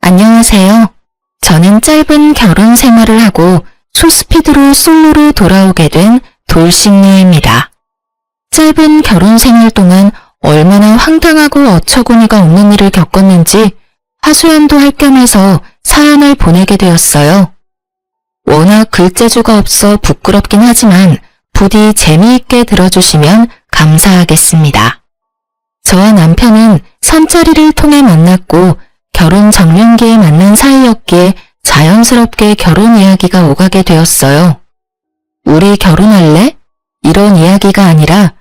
안녕하세요. 저는 짧은 결혼 생활을 하고 소스피드로 솔로로 돌아오게 된 돌싱녀입니다. 짧은 결혼 생활 동안 얼마나 황당하고 어처구니가 없는 일을 겪었는지 하소연도 할 겸해서 사연을 보내게 되었어요. 워낙 글재주가 없어 부끄럽긴 하지만 부디 재미있게 들어주시면 감사하겠습니다. 저와 남편은 선자리를 통해 만났고 결혼 정년기에 만난 사이였기에 자연스럽게 결혼 이야기가 오가게 되었어요. 우리 결혼할래? 이런 이야기가 아니라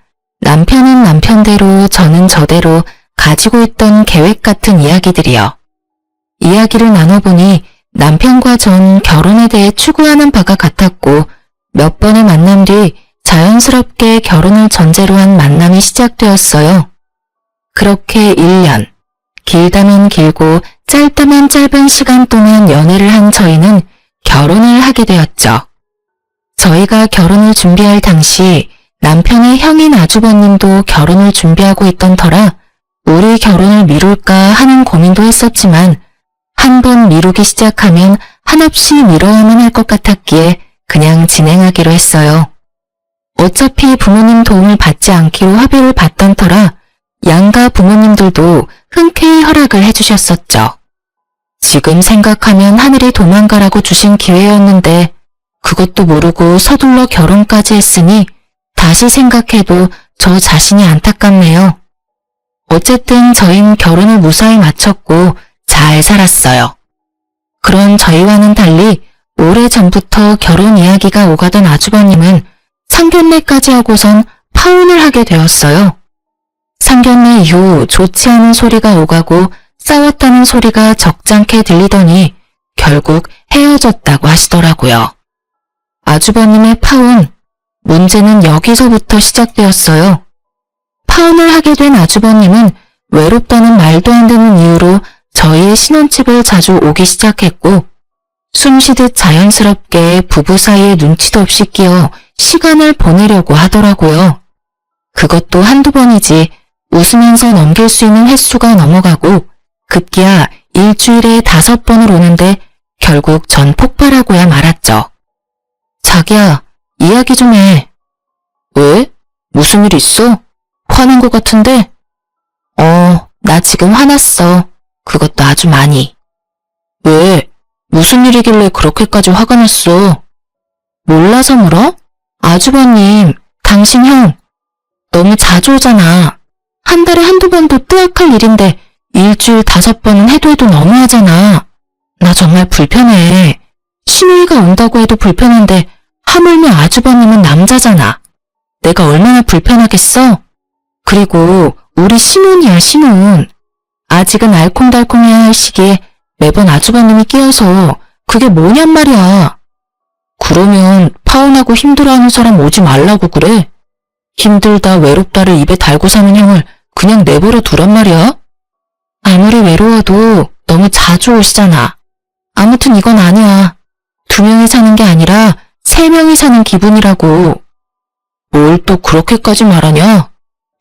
남편은 남편대로 저는 저대로 가지고 있던 계획 같은 이야기들이요. 이야기를 나눠보니 남편과 전 결혼에 대해 추구하는 바가 같았고 몇 번의 만남 뒤 자연스럽게 결혼을 전제로 한 만남이 시작되었어요. 그렇게 1년, 길다면 길고 짧다면 짧은 시간 동안 연애를 한 저희는 결혼을 하게 되었죠. 저희가 결혼을 준비할 당시 남편의 형인 아주버님도 결혼을 준비하고 있던 터라 우리 결혼을 미룰까 하는 고민도 했었지만 한 번 미루기 시작하면 한없이 미뤄야만 할 것 같았기에 그냥 진행하기로 했어요. 어차피 부모님 도움을 받지 않기로 합의를 봤던 터라 양가 부모님들도 흔쾌히 허락을 해주셨었죠. 지금 생각하면 하늘이 도망가라고 주신 기회였는데 그것도 모르고 서둘러 결혼까지 했으니 다시 생각해도 저 자신이 안타깝네요. 어쨌든 저희는 결혼을 무사히 마쳤고 잘 살았어요. 그런 저희와는 달리 오래전부터 결혼 이야기가 오가던 아주버님은 상견례까지 하고선 파혼을 하게 되었어요. 상견례 이후 좋지 않은 소리가 오가고 싸웠다는 소리가 적잖게 들리더니 결국 헤어졌다고 하시더라고요. 아주버님의 파혼, 문제는 여기서부터 시작되었어요. 파혼을 하게 된 아주버님은 외롭다는 말도 안 되는 이유로 저희의 신혼집을 자주 오기 시작했고 숨쉬듯 자연스럽게 부부 사이에 눈치도 없이 끼어 시간을 보내려고 하더라고요. 그것도 한두 번이지 웃으면서 넘길 수 있는 횟수가 넘어가고 급기야 일주일에 5번을 오는데 결국 전 폭발하고야 말았죠. 자기야, 이야기 좀 해. 왜? 무슨 일 있어? 화난 것 같은데? 나 지금 화났어. 그것도 아주 많이. 왜? 무슨 일이길래 그렇게까지 화가 났어? 몰라서 물어? 아주버님, 당신 형, 너무 자주 오잖아. 한 달에 한두 번도 뜨악할 일인데 일주일 5번은 해도 너무하잖아. 나 정말 불편해. 신우이가 온다고 해도 불편한데 하물며 아주버님은 남자잖아. 내가 얼마나 불편하겠어? 그리고 우리 신혼이야, 신혼. 아직은 알콩달콩해야 할 시기에 매번 아주버님이 끼어서 그게 뭐냔 말이야. 그러면 파혼하고 힘들어하는 사람 오지 말라고 그래? 힘들다 외롭다를 입에 달고 사는 형을 그냥 내버려 두란 말이야? 아무리 외로워도 너무 자주 오시잖아. 아무튼 이건 아니야. 2명이 사는 게 아니라 3명이 사는 기분이라고. 뭘 또 그렇게까지 말하냐?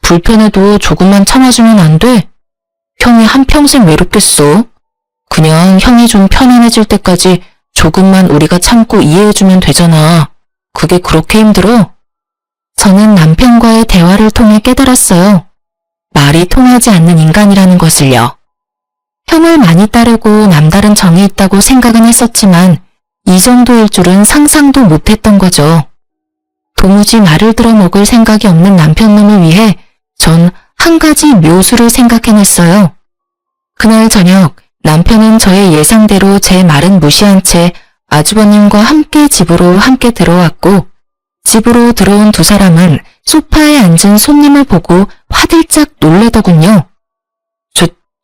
불편해도 조금만 참아주면 안 돼? 형이 한평생 외롭겠어. 그냥 형이 좀 편안해질 때까지 조금만 우리가 참고 이해해주면 되잖아. 그게 그렇게 힘들어? 저는 남편과의 대화를 통해 깨달았어요. 말이 통하지 않는 인간이라는 것을요. 형을 많이 따르고 남다른 정이 있다고 생각은 했었지만 이 정도일 줄은 상상도 못했던 거죠. 도무지 말을 들어먹을 생각이 없는 남편놈을 위해 전 한 가지 묘수를 생각해냈어요. 그날 저녁 남편은 저의 예상대로 제 말은 무시한 채 아주버님과 함께 집으로 함께 들어왔고 집으로 들어온 2사람은 소파에 앉은 손님을 보고 화들짝 놀래더군요.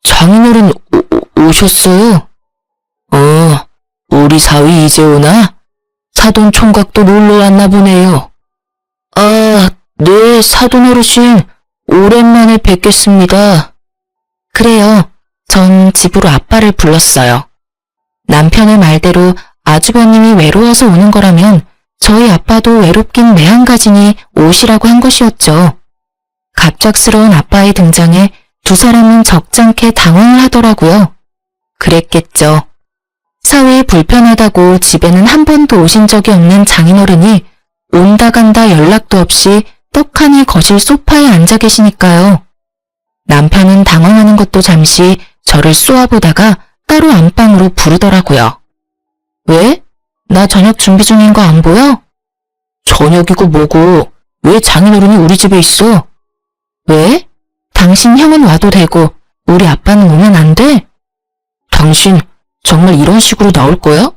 장인어른 오셨어요? 우리 사위 이제 오나? 사돈 총각도 놀러 왔나 보네요. 네, 사돈 어르신. 오랜만에 뵙겠습니다. 그래요. 전 집으로 아빠를 불렀어요. 남편의 말대로 아주버님이 외로워서 오는 거라면 저희 아빠도 외롭긴 매한가지니 오시라고 한 것이었죠. 갑작스러운 아빠의 등장에 2사람은 적잖게 당황을 하더라고요. 그랬겠죠. 사위 불편하다고 집에는 한 번도 오신 적이 없는 장인어른이 온다 간다 연락도 없이 떡하니 거실 소파에 앉아 계시니까요. 남편은 당황하는 것도 잠시 저를 쏘아보다가 따로 안방으로 부르더라고요. 왜? 나 저녁 준비 중인 거 안 보여? 저녁이고 뭐고 왜 장인어른이 우리 집에 있어? 왜? 당신 형은 와도 되고 우리 아빠는 오면 안 돼? 당신 정말 이런 식으로 나올 거야?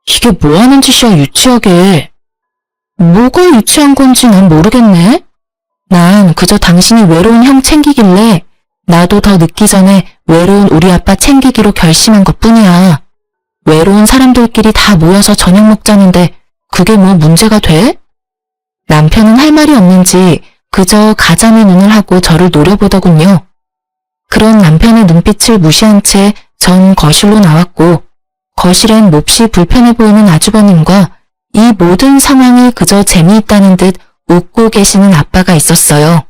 이게 뭐 하는 짓이야 유치하게. 뭐가 유치한 건지 난 모르겠네. 난 그저 당신이 외로운 형 챙기길래 나도 더 늦기 전에 외로운 우리 아빠 챙기기로 결심한 것뿐이야. 외로운 사람들끼리 다 모여서 저녁 먹자는데 그게 뭐 문제가 돼? 남편은 할 말이 없는지 그저 가자미 눈을 하고 저를 노려보더군요. 그런 남편의 눈빛을 무시한 채 전 거실로 나왔고 거실엔 몹시 불편해 보이는 아주버님과 이 모든 상황이 그저 재미있다는 듯 웃고 계시는 아빠가 있었어요.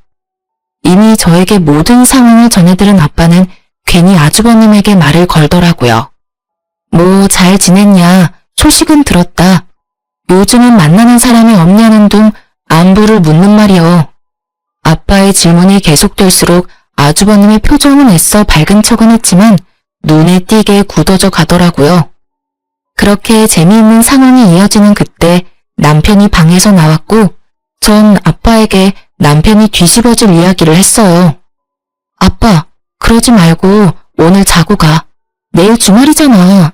이미 저에게 모든 상황을 전해들은 아빠는 괜히 아주버님에게 말을 걸더라고요. 뭐 잘 지냈냐, 소식은 들었다. 요즘은 만나는 사람이 없냐는 둥 안부를 묻는 말이요. 아빠의 질문이 계속될수록 아주버님의 표정은 애써 밝은 척은 했지만 눈에 띄게 굳어져 가더라고요. 그렇게 재미있는 상황이 이어지는 그때 남편이 방에서 나왔고 전 아빠에게 남편이 뒤집어질 이야기를 했어요. 아빠, 그러지 말고 오늘 자고 가. 내일 주말이잖아.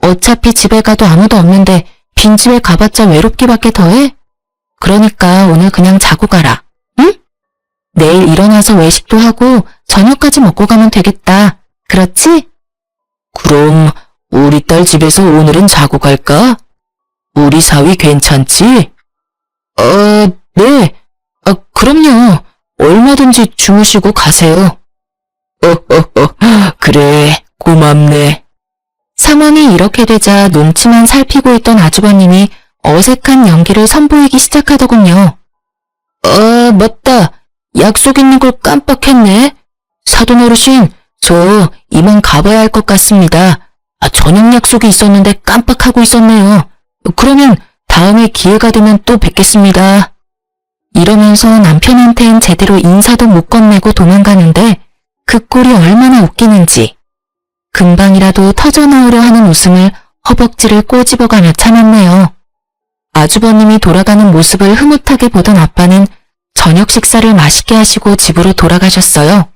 어차피 집에 가도 아무도 없는데 빈집에 가봤자 외롭기밖에 더해? 그러니까 오늘 그냥 자고 가라. 응? 내일 일어나서 외식도 하고 저녁까지 먹고 가면 되겠다. 그렇지? 그럼 우리 딸 집에서 오늘은 자고 갈까? 우리 사위 괜찮지? 네. 그럼요. 얼마든지 주무시고 가세요. 그래, 고맙네. 상황이 이렇게 되자 눈치만 살피고 있던 아주버님이 어색한 연기를 선보이기 시작하더군요. 맞다. 약속 있는 걸 깜빡했네. 사돈 어르신, 저 이만 가봐야 할 것 같습니다. 저녁 약속이 있었는데 깜빡하고 있었네요. 그러면 다음에 기회가 되면 또 뵙겠습니다. 이러면서 남편한텐 제대로 인사도 못 건네고 도망가는데 그 꼴이 얼마나 웃기는지. 금방이라도 터져나오려 하는 웃음을 허벅지를 꼬집어가며 참았네요. 아주버님이 돌아가는 모습을 흐뭇하게 보던 아빠는 저녁 식사를 맛있게 하시고 집으로 돌아가셨어요.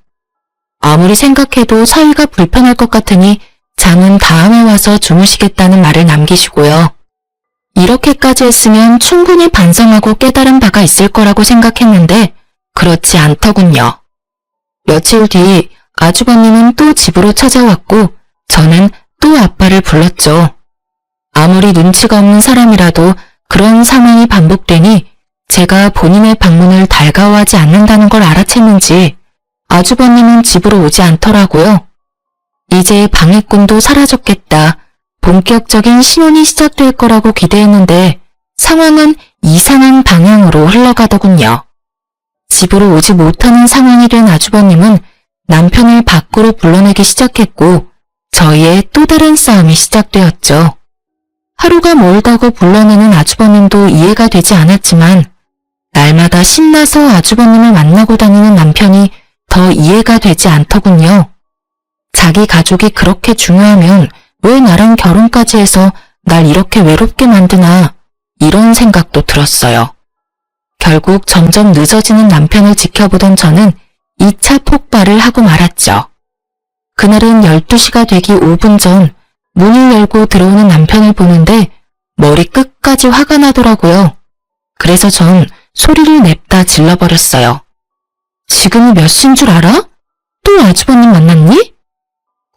아무리 생각해도 사위가 불편할 것 같으니 잠은 다음에 와서 주무시겠다는 말을 남기시고요. 이렇게까지 했으면 충분히 반성하고 깨달은 바가 있을 거라고 생각했는데 그렇지 않더군요. 며칠 뒤 아주버님은 또 집으로 찾아왔고 저는 또 아빠를 불렀죠. 아무리 눈치가 없는 사람이라도 그런 상황이 반복되니 제가 본인의 방문을 달가워하지 않는다는 걸 알아챘는지 아주버님은 집으로 오지 않더라고요. 이제 방해꾼도 사라졌겠다. 본격적인 신혼이 시작될 거라고 기대했는데 상황은 이상한 방향으로 흘러가더군요. 집으로 오지 못하는 상황이 된 아주버님은 남편을 밖으로 불러내기 시작했고 저희의 또 다른 싸움이 시작되었죠. 하루가 멀다고 불러내는 아주버님도 이해가 되지 않았지만 날마다 신나서 아주버님을 만나고 다니는 남편이 더 이해가 되지 않더군요. 자기 가족이 그렇게 중요하면 왜 나랑 결혼까지 해서 날 이렇게 외롭게 만드나 이런 생각도 들었어요. 결국 점점 늦어지는 남편을 지켜보던 저는 2차 폭발을 하고 말았죠. 그날은 12시가 되기 5분 전 문을 열고 들어오는 남편을 보는데 머리 끝까지 화가 나더라고요. 그래서 전 소리를 냅다 질러버렸어요. 지금이 몇 시인 줄 알아? 또 아주버님 만났니?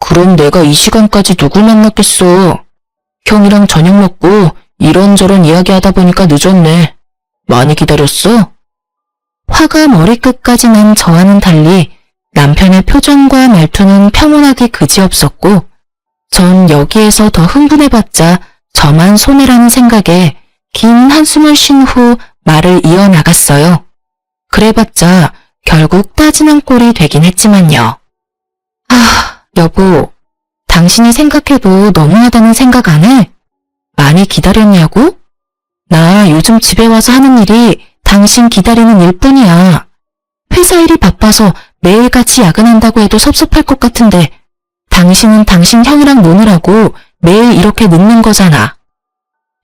그럼 내가 이 시간까지 누굴 만났겠어. 형이랑 저녁 먹고 이런저런 이야기하다 보니까 늦었네. 많이 기다렸어? 화가 머리끝까지 난 저와는 달리 남편의 표정과 말투는 평온하기 그지없었고 전 여기에서 더 흥분해봤자 저만 손해라는 생각에 긴 한숨을 쉰 후 말을 이어나갔어요. 그래봤자 결국 따지는 꼴이 되긴 했지만요. 여보, 당신이 생각해도 너무하다는 생각 안 해? 많이 기다렸냐고? 나 요즘 집에 와서 하는 일이 당신 기다리는 일뿐이야. 회사 일이 바빠서 매일같이 야근한다고 해도 섭섭할 것 같은데 당신은 당신 형이랑 노느라고 매일 이렇게 늦는 거잖아.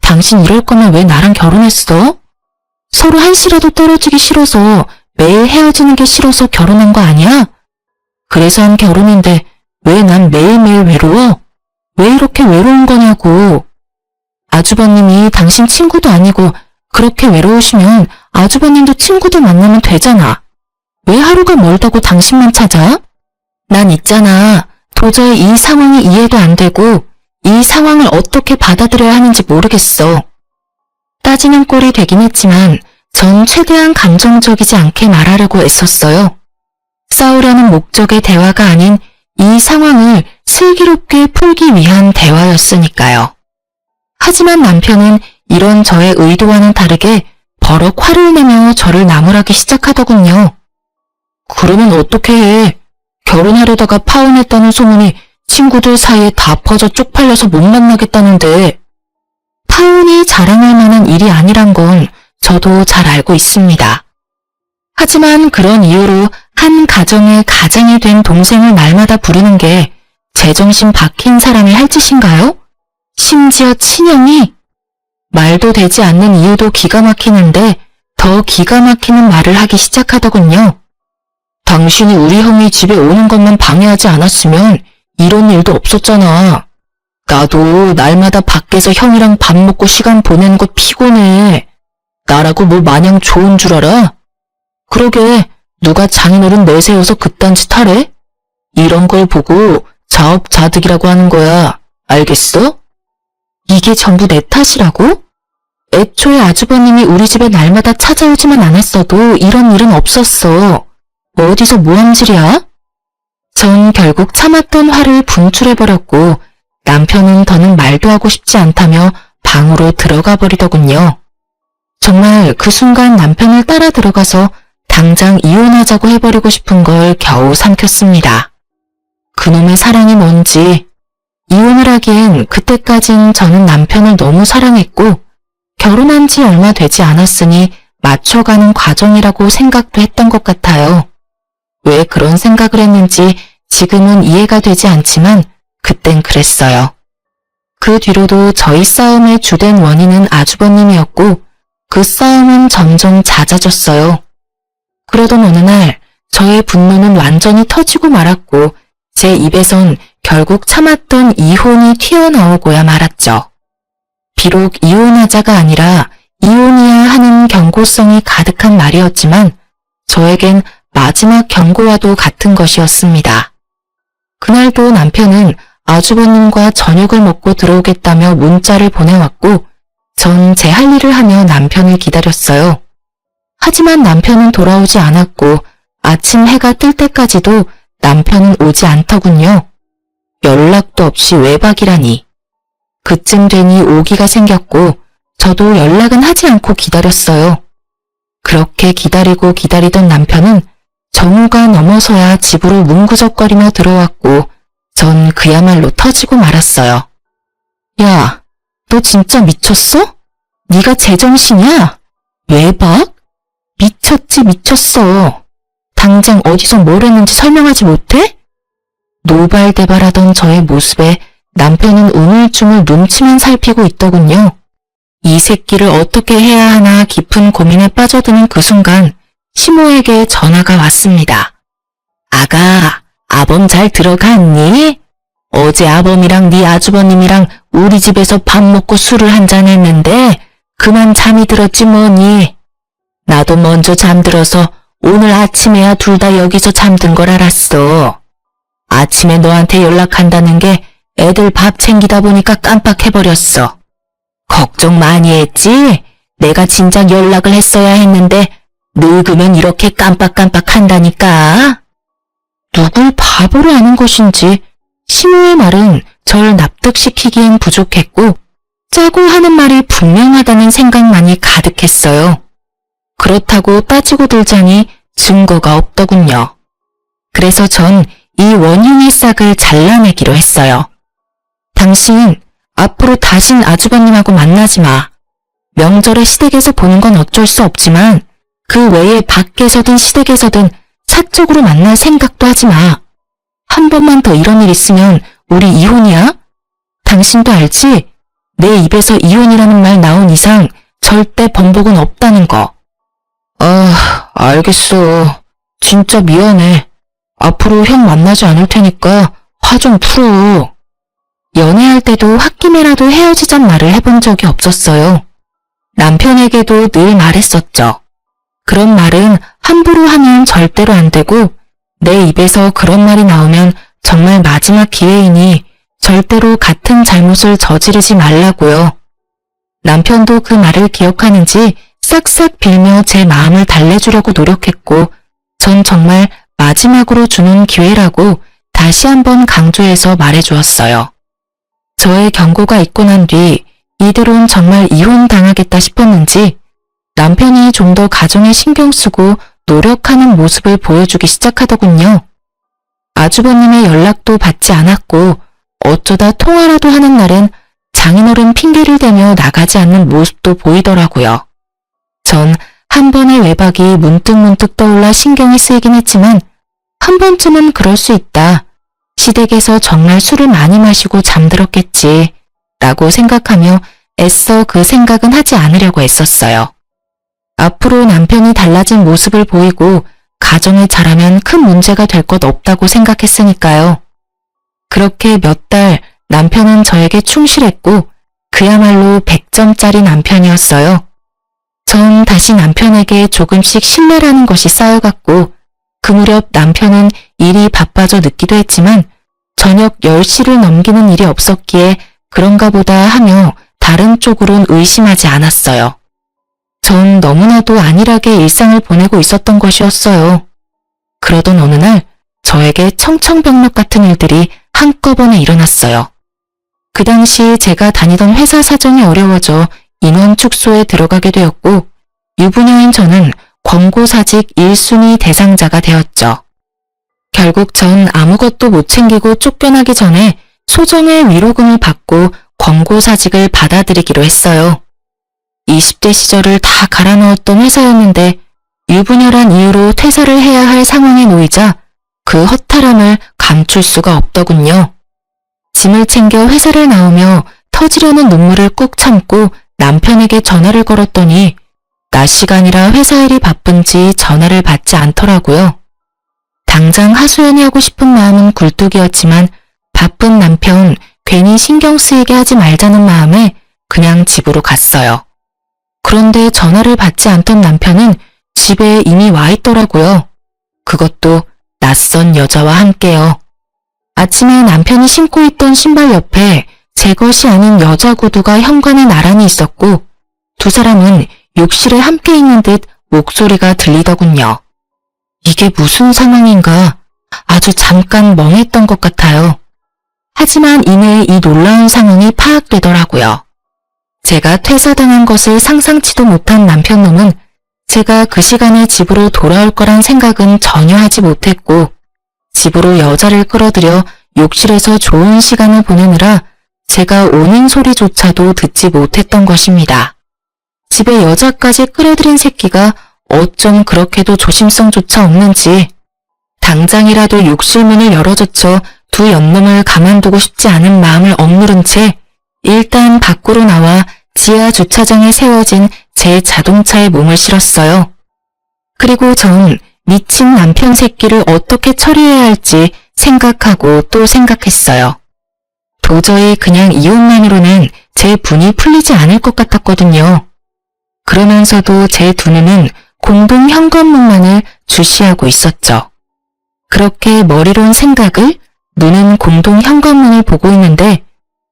당신 이럴 거면 왜 나랑 결혼했어? 서로 한시라도 떨어지기 싫어서 매일 헤어지는 게 싫어서 결혼한 거 아니야? 그래서 한 결혼인데 왜 난 매일매일 외로워? 왜 이렇게 외로운 거냐고. 아주버님이 당신 친구도 아니고 그렇게 외로우시면 아주버님도 친구도 만나면 되잖아. 왜 하루가 멀다고 당신만 찾아? 난 있잖아. 도저히 이 상황이 이해도 안 되고 이 상황을 어떻게 받아들여야 하는지 모르겠어. 따지는 꼴이 되긴 했지만 전 최대한 감정적이지 않게 말하려고 애썼어요. 싸우려는 목적의 대화가 아닌 이 상황을 슬기롭게 풀기 위한 대화였으니까요. 하지만 남편은 이런 저의 의도와는 다르게 버럭 화를 내며 저를 나무라기 시작하더군요. 그러면 어떻게 해? 결혼하려다가 파혼했다는 소문이 친구들 사이에 다 퍼져 쪽팔려서 못 만나겠다는데. 파혼이 자랑할 만한 일이 아니란 건 저도 잘 알고 있습니다. 하지만 그런 이유로 한 가정의 가장이 된 동생을 날마다 부르는 게 제정신 박힌 사람이 할 짓인가요? 심지어 친형이? 말도 되지 않는 이유도 기가 막히는데 더 기가 막히는 말을 하기 시작하더군요. 당신이 우리 형이 집에 오는 것만 방해하지 않았으면 이런 일도 없었잖아. 나도 날마다 밖에서 형이랑 밥 먹고 시간 보내는 거 피곤해. 나라고 뭐 마냥 좋은 줄 알아? 그러게 누가 장인어른 내세워서 그딴 짓 하래? 이런 걸 보고 자업자득이라고 하는 거야. 알겠어? 이게 전부 내 탓이라고? 애초에 아주버님이 우리 집에 날마다 찾아오지만 않았어도 이런 일은 없었어. 어디서 모함질이야? 전 결국 참았던 화를 분출해버렸고 남편은 더는 말도 하고 싶지 않다며 방으로 들어가 버리더군요. 정말 그 순간 남편을 따라 들어가서 당장 이혼하자고 해버리고 싶은 걸 겨우 삼켰습니다. 그놈의 사랑이 뭔지. 이혼을 하기엔 그때까진 저는 남편을 너무 사랑했고 결혼한 지 얼마 되지 않았으니 맞춰가는 과정이라고 생각도 했던 것 같아요. 왜 그런 생각을 했는지 지금은 이해가 되지 않지만 그땐 그랬어요. 그 뒤로도 저희 싸움의 주된 원인은 아주버님이었고 그 싸움은 점점 잦아졌어요. 그러던 어느 날 저의 분노는 완전히 터지고 말았고 제 입에선 결국 참았던 이혼이 튀어나오고야 말았죠. 비록 이혼하자가 아니라 이혼이야 하는 경고성이 가득한 말이었지만 저에겐 마지막 경고와도 같은 것이었습니다. 그날도 남편은 아주버님과 저녁을 먹고 들어오겠다며 문자를 보내왔고 전 제 할 일을 하며 남편을 기다렸어요. 하지만 남편은 돌아오지 않았고 아침 해가 뜰 때까지도 남편은 오지 않더군요. 연락도 없이 외박이라니. 그쯤 되니 오기가 생겼고 저도 연락은 하지 않고 기다렸어요. 그렇게 기다리고 기다리던 남편은 정오가 넘어서야 집으로 뭉구적거리며 들어왔고 전 그야말로 터지고 말았어요. 야, 너 진짜 미쳤어? 네가 제정신이야? 외박? 미쳤지 미쳤어. 당장 어디서 뭘 했는지 설명하지 못해? 노발대발하던 저의 모습에 남편은 우물쭈물 눈치만 살피고 있더군요. 이 새끼를 어떻게 해야 하나 깊은 고민에 빠져드는 그 순간 시모에게 전화가 왔습니다. 아가, 아범 잘 들어갔니? 어제 아범이랑 네 아주버님이랑 우리 집에서 밥 먹고 술을 한잔 했는데 그만 잠이 들었지 뭐니. 나도 먼저 잠들어서 오늘 아침에야 둘 다 여기서 잠든 걸 알았어. 아침에 너한테 연락한다는 게 애들 밥 챙기다 보니까 깜빡해버렸어. 걱정 많이 했지? 내가 진작 연락을 했어야 했는데 늙으면 이렇게 깜빡깜빡 한다니까. 누굴 바보로 아는 것인지 시모의 말은 절 납득시키기엔 부족했고 짜고 하는 말이 분명하다는 생각만이 가득했어요. 그렇다고 따지고 들자니 증거가 없더군요. 그래서 전 이 원흉의 싹을 잘라내기로 했어요. 당신 앞으로 다신 아주버님하고 만나지 마. 명절에 시댁에서 보는 건 어쩔 수 없지만 그 외에 밖에서든 시댁에서든 사적으로 만날 생각도 하지 마. 한 번만 더 이런 일 있으면 우리 이혼이야? 당신도 알지? 내 입에서 이혼이라는 말 나온 이상 절대 번복은 없다는 거. 아, 알겠어. 진짜 미안해. 앞으로 형 만나지 않을 테니까 화 좀 풀어. 연애할 때도 홧김에라도 헤어지잔 말을 해본 적이 없었어요. 남편에게도 늘 말했었죠. 그런 말은 함부로 하면 절대로 안 되고 내 입에서 그런 말이 나오면 정말 마지막 기회이니 절대로 같은 잘못을 저지르지 말라고요. 남편도 그 말을 기억하는지 싹싹 빌며 제 마음을 달래주려고 노력했고 전 정말 마지막으로 주는 기회라고 다시 한번 강조해서 말해주었어요. 저의 경고가 있고 난 뒤 이대로는 정말 이혼당하겠다 싶었는지 남편이 좀 더 가정에 신경 쓰고 노력하는 모습을 보여주기 시작하더군요. 아주버님의 연락도 받지 않았고 어쩌다 통화라도 하는 날은 장인어른 핑계를 대며 나가지 않는 모습도 보이더라고요. 전 한 번의 외박이 문득문득 떠올라 신경이 쓰이긴 했지만 한 번쯤은 그럴 수 있다. 시댁에서 정말 술을 많이 마시고 잠들었겠지 라고 생각하며 애써 그 생각은 하지 않으려고 애썼어요. 앞으로 남편이 달라진 모습을 보이고 가정을 잘하면 큰 문제가 될 것 없다고 생각했으니까요. 그렇게 몇 달 남편은 저에게 충실했고 그야말로 100점짜리 남편이었어요. 전 다시 남편에게 조금씩 신뢰라는 것이 쌓여갔고 그 무렵 남편은 일이 바빠져 늦기도 했지만 저녁 10시를 넘기는 일이 없었기에 그런가 보다 하며 다른 쪽으론 의심하지 않았어요. 전 너무나도 안일하게 일상을 보내고 있었던 것이었어요. 그러던 어느 날 저에게 청천벽력 같은 일들이 한꺼번에 일어났어요. 그 당시 제가 다니던 회사 사정이 어려워져 인원 축소에 들어가게 되었고 유부녀인 저는 권고사직 1순위 대상자가 되었죠. 결국 전 아무것도 못 챙기고 쫓겨나기 전에 소정의 위로금을 받고 권고사직을 받아들이기로 했어요. 20대 시절을 다 갈아 넣었던 회사였는데 유부녀란 이유로 퇴사를 해야 할 상황에 놓이자 그 허탈함을 감출 수가 없더군요. 짐을 챙겨 회사를 나오며 터지려는 눈물을 꾹 참고 남편에게 전화를 걸었더니 낮 시간이라 회사 일이 바쁜지 전화를 받지 않더라고요. 당장 하소연이 하고 싶은 마음은 굴뚝이었지만 바쁜 남편 괜히 신경 쓰이게 하지 말자는 마음에 그냥 집으로 갔어요. 그런데 전화를 받지 않던 남편은 집에 이미 와 있더라고요. 그것도 낯선 여자와 함께요. 아침에 남편이 신고 있던 신발 옆에 제 것이 아닌 여자 구두가 현관에 나란히 있었고 두 사람은 욕실에 함께 있는 듯 목소리가 들리더군요. 이게 무슨 상황인가 아주 잠깐 멍했던 것 같아요. 하지만 이내 이 놀라운 상황이 파악되더라고요. 제가 퇴사당한 것을 상상치도 못한 남편놈은 제가 그 시간에 집으로 돌아올 거란 생각은 전혀 하지 못했고 집으로 여자를 끌어들여 욕실에서 좋은 시간을 보내느라 제가 오는 소리조차도 듣지 못했던 것입니다. 집에 여자까지 끌어들인 새끼가 어쩜 그렇게도 조심성조차 없는지 당장이라도 욕실 문을 열어젖혀 두 연놈을 가만두고 싶지 않은 마음을 억누른 채 일단 밖으로 나와 지하 주차장에 세워진 제 자동차에 몸을 실었어요. 그리고 전 미친 남편 새끼를 어떻게 처리해야 할지 생각하고 또 생각했어요. 도저히 그냥 이혼만으로는 제 분이 풀리지 않을 것 같았거든요. 그러면서도 제 두 눈은 공동 현관문만을 주시하고 있었죠. 그렇게 머리론 생각을, 눈은 공동 현관문을 보고 있는데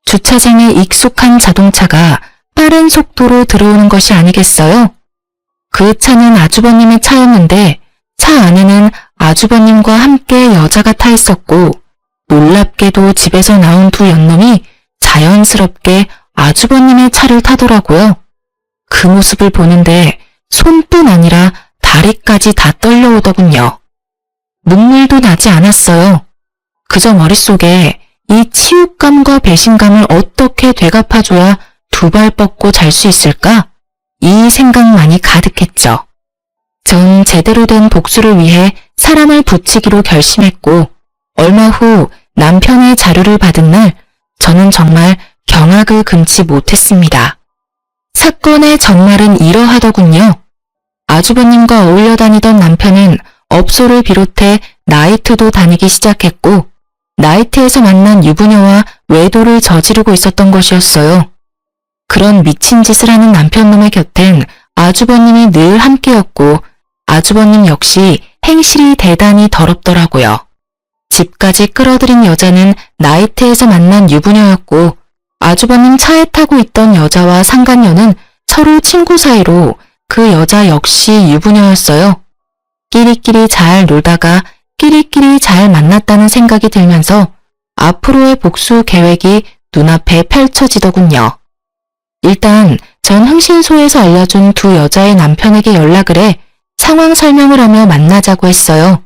주차장에 익숙한 자동차가 빠른 속도로 들어오는 것이 아니겠어요? 그 차는 아주버님의 차였는데 차 안에는 아주버님과 함께 여자가 타 있었고 놀랍게도 집에서 나온 두 연놈이 자연스럽게 아주버님의 차를 타더라고요. 그 모습을 보는데 손뿐 아니라 다리까지 다 떨려오더군요. 눈물도 나지 않았어요. 그저 머릿속에 이 치욕감과 배신감을 어떻게 되갚아줘야 두 발 뻗고 잘 수 있을까? 이 생각만이 가득했죠. 전 제대로 된 복수를 위해 사람을 붙이기로 결심했고 얼마 후 남편의 자료를 받은 날 저는 정말 경악을 금치 못했습니다. 사건의 전말은 이러하더군요. 아주버님과 어울려 다니던 남편은 업소를 비롯해 나이트도 다니기 시작했고 나이트에서 만난 유부녀와 외도를 저지르고 있었던 것이었어요. 그런 미친 짓을 하는 남편놈의 곁엔 아주버님이 늘 함께였고 아주버님 역시 행실이 대단히 더럽더라고요. 집까지 끌어들인 여자는 나이트에서 만난 유부녀였고 아주버님 차에 타고 있던 여자와 상간녀는 서로 친구 사이로 그 여자 역시 유부녀였어요. 끼리끼리 잘 놀다가 끼리끼리 잘 만났다는 생각이 들면서 앞으로의 복수 계획이 눈앞에 펼쳐지더군요. 일단 전 흥신소에서 알려준 두 여자의 남편에게 연락을 해 상황 설명을 하며 만나자고 했어요.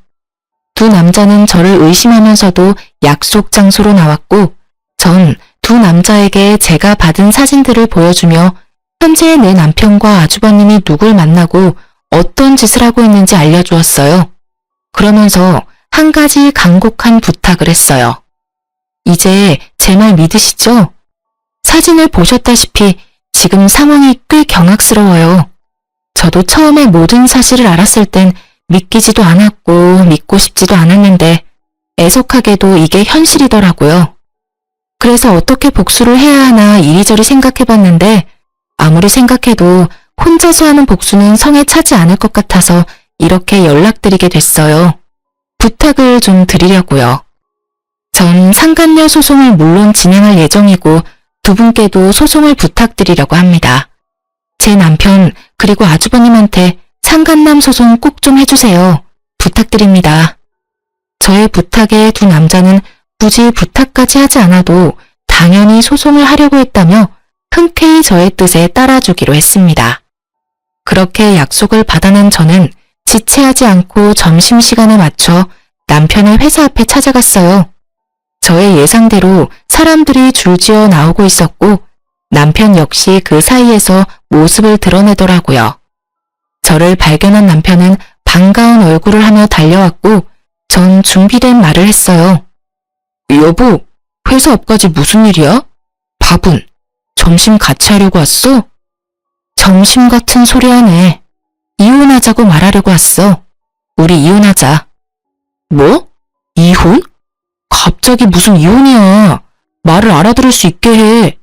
두 남자는 저를 의심하면서도 약속 장소로 나왔고 전 두 남자에게 제가 받은 사진들을 보여주며 현재 내 남편과 아주버님이 누굴 만나고 어떤 짓을 하고 있는지 알려주었어요. 그러면서 한 가지 간곡한 부탁을 했어요. 이제 제 말 믿으시죠? 사진을 보셨다시피 지금 상황이 꽤 경악스러워요. 저도 처음에 모든 사실을 알았을 땐 믿기지도 않았고 믿고 싶지도 않았는데 애석하게도 이게 현실이더라고요. 그래서 어떻게 복수를 해야 하나 이리저리 생각해봤는데 아무리 생각해도 혼자서 하는 복수는 성에 차지 않을 것 같아서 이렇게 연락드리게 됐어요. 부탁을 좀 드리려고요. 전 상간녀 소송을 물론 진행할 예정이고 두 분께도 소송을 부탁드리려고 합니다. 제 남편 그리고 아주버님한테 상간남 소송 꼭 좀 해주세요. 부탁드립니다. 저의 부탁에 두 남자는 굳이 부탁까지 하지 않아도 당연히 소송을 하려고 했다며 흔쾌히 저의 뜻에 따라주기로 했습니다. 그렇게 약속을 받아낸 저는 지체하지 않고 점심시간에 맞춰 남편의 회사 앞에 찾아갔어요. 저의 예상대로 사람들이 줄지어 나오고 있었고 남편 역시 그 사이에서 모습을 드러내더라고요. 저를 발견한 남편은 반가운 얼굴을 하며 달려왔고 전 준비된 말을 했어요. 여보, 회사 앞까지 무슨 일이야? 밥은? 점심 같이 하려고 왔어? 점심 같은 소리 하네. 이혼하자고 말하려고 왔어. 우리 이혼하자. 뭐? 이혼? 갑자기 무슨 이혼이야. 말을 알아들을 수 있게 해.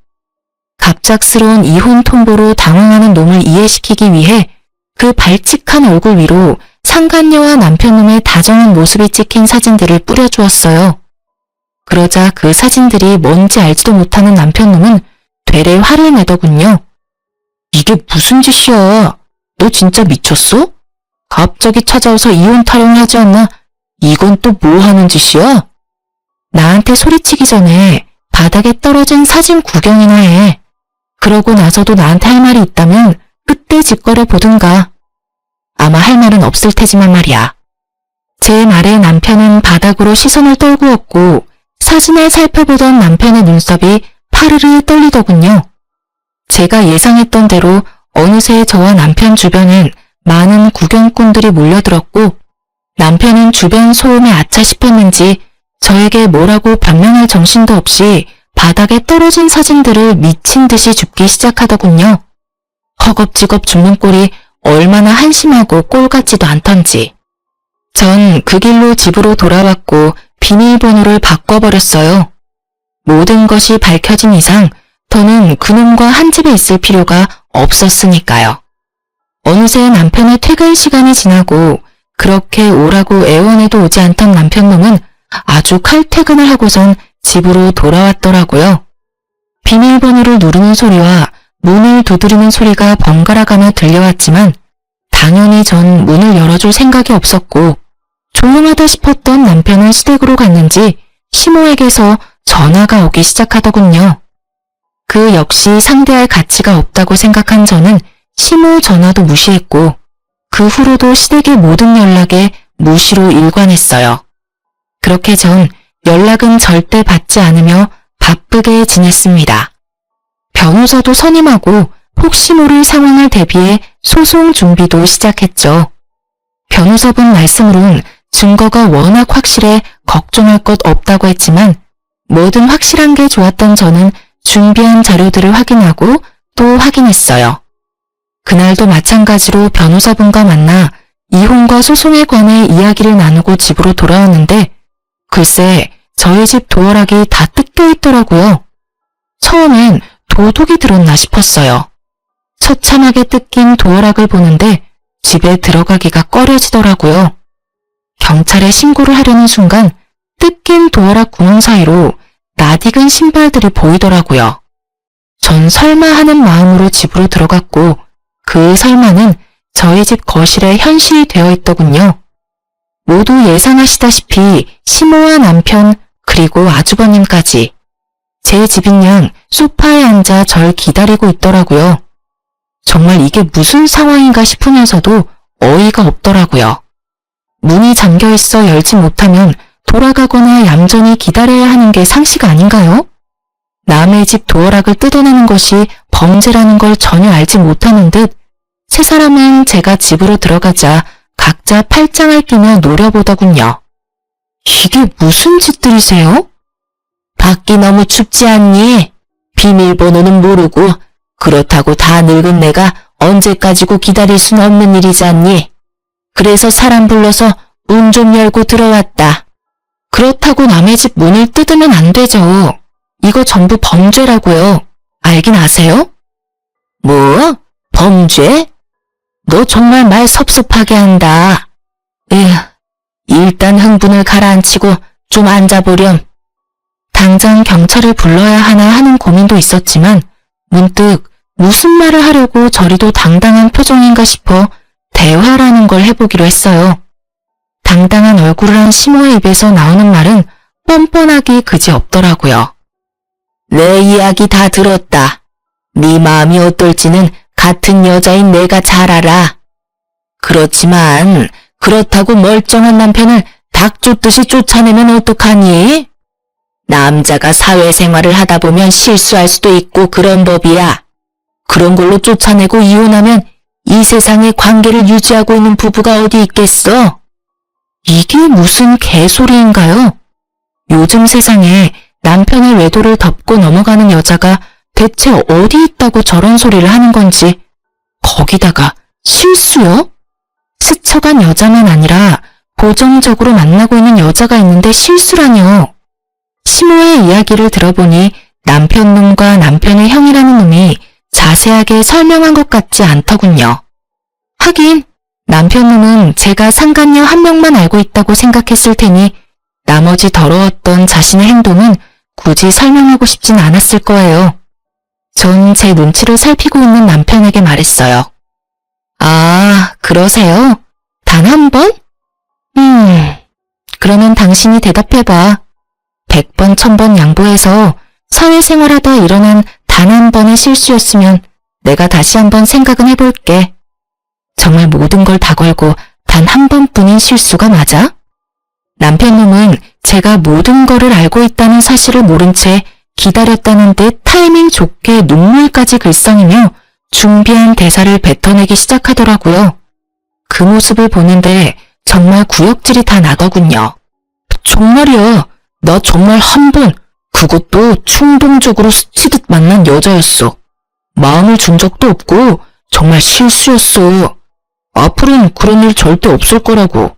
갑작스러운 이혼 통보로 당황하는 놈을 이해시키기 위해 그 발칙한 얼굴 위로 상간녀와 남편놈의 다정한 모습이 찍힌 사진들을 뿌려주었어요. 그러자 그 사진들이 뭔지 알지도 못하는 남편놈은 되레 화를 내더군요. 이게 무슨 짓이야? 너 진짜 미쳤어? 갑자기 찾아와서 이혼 타령하지 않나? 이건 또 뭐 하는 짓이야? 나한테 소리치기 전에 바닥에 떨어진 사진 구경이나 해. 그러고 나서도 나한테 할 말이 있다면 그때 짓거려 보든가. 아마 할 말은 없을 테지만 말이야. 제 말에 남편은 바닥으로 시선을 떨구었고 사진을 살펴보던 남편의 눈썹이 파르르 떨리더군요. 제가 예상했던 대로 어느새 저와 남편 주변엔 많은 구경꾼들이 몰려들었고 남편은 주변 소음에 아차 싶었는지 저에게 뭐라고 변명할 정신도 없이 바닥에 떨어진 사진들을 미친 듯이 줍기 시작하더군요. 허겁지겁 줍는 꼴이 얼마나 한심하고 꼴 같지도 않던지. 전 그 길로 집으로 돌아왔고 비밀번호를 바꿔버렸어요. 모든 것이 밝혀진 이상 더는 그놈과 한 집에 있을 필요가 없었으니까요. 어느새 남편의 퇴근 시간이 지나고 그렇게 오라고 애원해도 오지 않던 남편놈은 아주 칼퇴근을 하고선 집으로 돌아왔더라고요. 비밀번호를 누르는 소리와 문을 두드리는 소리가 번갈아가며 들려왔지만 당연히 전 문을 열어줄 생각이 없었고 조용하다 싶었던 남편은 시댁으로 갔는지 시모에게서 전화가 오기 시작하더군요. 그 역시 상대할 가치가 없다고 생각한 저는 시모 전화도 무시했고 그 후로도 시댁의 모든 연락에 무시로 일관했어요. 그렇게 전 연락은 절대 받지 않으며 바쁘게 지냈습니다. 변호사도 선임하고 혹시 모를 상황을 대비해 소송 준비도 시작했죠. 변호사분 말씀으론 증거가 워낙 확실해 걱정할 것 없다고 했지만 뭐든 확실한 게 좋았던 저는 준비한 자료들을 확인하고 또 확인했어요. 그날도 마찬가지로 변호사분과 만나 이혼과 소송에 관해 이야기를 나누고 집으로 돌아왔는데 글쎄 저희 집 도어락이 다 뜯겨 있더라고요. 처음엔 도둑이 들었나 싶었어요. 처참하게 뜯긴 도어락을 보는데 집에 들어가기가 꺼려지더라고요. 경찰에 신고를 하려는 순간 뜯긴 도어락 구멍 사이로 낯익은 신발들이 보이더라고요. 전 설마 하는 마음으로 집으로 들어갔고 그 설마는 저희 집 거실에 현실이 되어 있더군요. 모두 예상하시다시피 시모와 남편 그리고 아주버님까지 제 집인 양 소파에 앉아 절 기다리고 있더라고요. 정말 이게 무슨 상황인가 싶으면서도 어이가 없더라고요. 문이 잠겨 있어 열지 못하면 돌아가거나 얌전히 기다려야 하는 게 상식 아닌가요? 남의 집 도어락을 뜯어내는 것이 범죄라는 걸 전혀 알지 못하는 듯 세 사람은 제가 집으로 들어가자 각자 팔짱을 끼며 노려보더군요. 이게 무슨 짓들이세요? 밖이 너무 춥지 않니? 비밀번호는 모르고 그렇다고 다 늙은 내가 언제까지고 기다릴 순 없는 일이잖니. 그래서 사람 불러서 문 좀 열고 들어왔다. 그렇다고 남의 집 문을 뜯으면 안 되죠. 이거 전부 범죄라고요. 알긴 아세요? 뭐? 범죄? 너 정말 말 섭섭하게 한다. 에휴, 일단 흥분을 가라앉히고 좀 앉아보렴. 당장 경찰을 불러야 하나 하는 고민도 있었지만 문득 무슨 말을 하려고 저리도 당당한 표정인가 싶어 대화라는 걸 해보기로 했어요. 당당한 얼굴을 한 시모의 입에서 나오는 말은 뻔뻔하기 그지없더라고요. 내 이야기 다 들었다. 네 마음이 어떨지는 같은 여자인 내가 잘 알아. 그렇지만 그렇다고 멀쩡한 남편을 닭 쫓듯이 쫓아내면 어떡하니? 남자가 사회생활을 하다 보면 실수할 수도 있고 그런 법이야. 그런 걸로 쫓아내고 이혼하면 이 세상에 관계를 유지하고 있는 부부가 어디 있겠어? 이게 무슨 개소리인가요? 요즘 세상에 남편의 외도를 덮고 넘어가는 여자가 대체 어디 있다고 저런 소리를 하는 건지. 거기다가 실수요? 스쳐간 여자만 아니라 고정적으로 만나고 있는 여자가 있는데 실수라뇨. 시모의 이야기를 들어보니 남편 놈과 남편의 형이라는 놈이 자세하게 설명한 것 같지 않더군요. 하긴 남편 놈은 제가 상간녀 한 명만 알고 있다고 생각했을 테니 나머지 더러웠던 자신의 행동은 굳이 설명하고 싶진 않았을 거예요. 전 제 눈치를 살피고 있는 남편에게 말했어요. 아, 그러세요? 단 한 번? 그러면 당신이 대답해봐. 100번, 1000번 양보해서 사회생활하다 일어난 단 한 번의 실수였으면 내가 다시 한번 생각은 해볼게. 정말 모든 걸 다 걸고 단 한 번뿐인 실수가 맞아? 남편 놈은 제가 모든 거를 알고 있다는 사실을 모른 채 기다렸다는 듯 타이밍 좋게 눈물까지 글썽이며 준비한 대사를 뱉어내기 시작하더라고요. 그 모습을 보는데 정말 구역질이 다 나더군요. 정말이야. 나 정말 한 번, 그것도 충동적으로 스치듯 만난 여자였어. 마음을 준 적도 없고 정말 실수였어. 앞으로는 그런 일 절대 없을 거라고.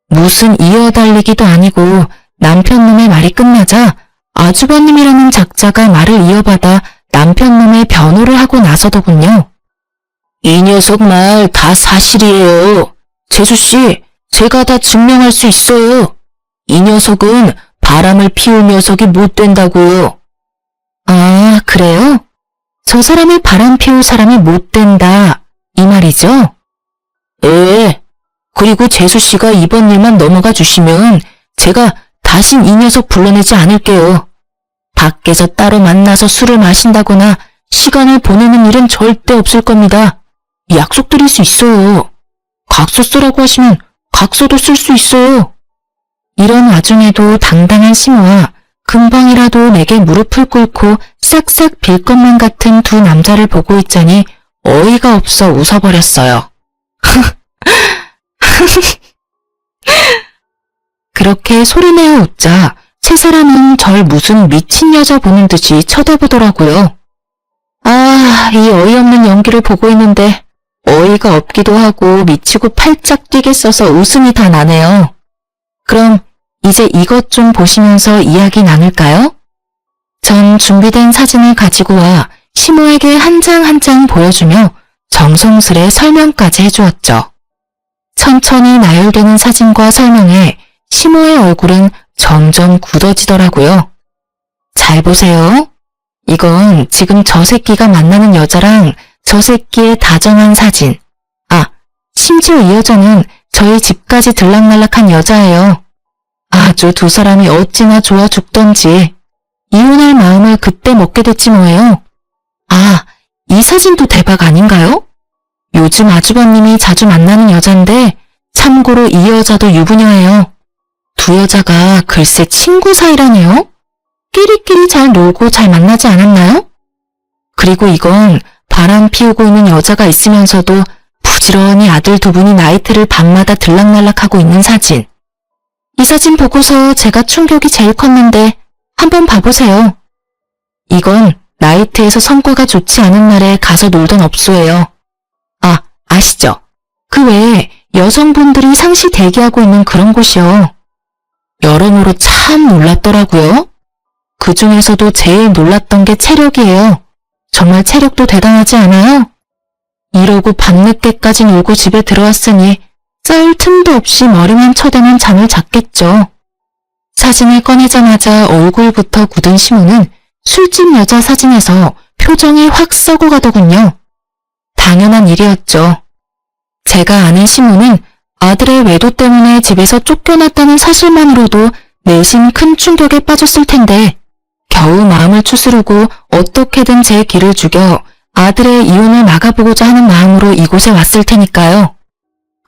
무슨 이어달리기도 아니고 남편놈의 말이 끝나자 아주버님이라는 작자가 말을 이어받아 남편놈의 변호를 하고 나서더군요. 이 녀석 말 다 사실이에요. 재수씨, 제가 다 증명할 수 있어요. 이 녀석은 바람을 피울 녀석이 못 된다고요. 아, 그래요? 저 사람이 바람 피울 사람이 못 된다, 이 말이죠? 예. 그리고 재수씨가 이번 일만 넘어가 주시면 제가 다신 이 녀석 불러내지 않을게요. 밖에서 따로 만나서 술을 마신다거나 시간을 보내는 일은 절대 없을 겁니다. 약속드릴 수 있어요. 각서 쓰라고 하시면 각서도 쓸 수 있어요. 이런 와중에도 당당한 시모와 금방이라도 내게 무릎을 꿇고 싹싹 빌 것만 같은 두 남자를 보고 있자니 어이가 없어 웃어버렸어요. 그렇게 소리내어 웃자 세 사람은 절 무슨 미친 여자 보는 듯이 쳐다보더라고요. 아, 이 어이없는 연기를 보고 있는데 어이가 없기도 하고 미치고 팔짝 뛰겠어서 웃음이 다 나네요. 그럼 이제 이것 좀 보시면서 이야기 나눌까요? 전 준비된 사진을 가지고 와 시모에게 한 장 한 장 보여주며 정성스레 설명까지 해주었죠. 천천히 나열되는 사진과 설명에 시모의 얼굴은 점점 굳어지더라고요. 잘 보세요. 이건 지금 저 새끼가 만나는 여자랑 저 새끼의 다정한 사진. 아, 심지어 이 여자는 저희 집까지 들락날락한 여자예요. 아주 두 사람이 어찌나 좋아 죽던지. 이혼할 마음을 그때 먹게 됐지 뭐예요. 아, 이 사진도 대박 아닌가요? 요즘 아주버님이 자주 만나는 여잔데 참고로 이 여자도 유부녀예요. 두 여자가 글쎄 친구 사이라네요. 끼리끼리 잘 놀고 잘 만나지 않았나요? 그리고 이건 바람 피우고 있는 여자가 있으면서도 부지런히 아들 두 분이 나이트를 밤마다 들락날락하고 있는 사진. 이 사진 보고서 제가 충격이 제일 컸는데 한번 봐보세요. 이건 나이트에서 성과가 좋지 않은 날에 가서 놀던 업소예요. 아, 아시죠? 그 외에 여성분들이 상시 대기하고 있는 그런 곳이요. 여러모로 참 놀랍더라고요. 그 중에서도 제일 놀랐던 게 체력이에요. 정말 체력도 대단하지 않아요? 이러고 밤늦게까지 놀고 집에 들어왔으니 쌀 틈도 없이 머리만 쳐대면 잠을 잤겠죠. 사진을 꺼내자마자 얼굴부터 굳은 시모는 술집 여자 사진에서 표정이 확 썩어 가더군요. 당연한 일이었죠. 제가 아는 시모는 아들의 외도 때문에 집에서 쫓겨났다는 사실만으로도 내심 큰 충격에 빠졌을 텐데 겨우 마음을 추스르고 어떻게든 제 길을 죽여 아들의 이혼을 막아보고자 하는 마음으로 이곳에 왔을 테니까요.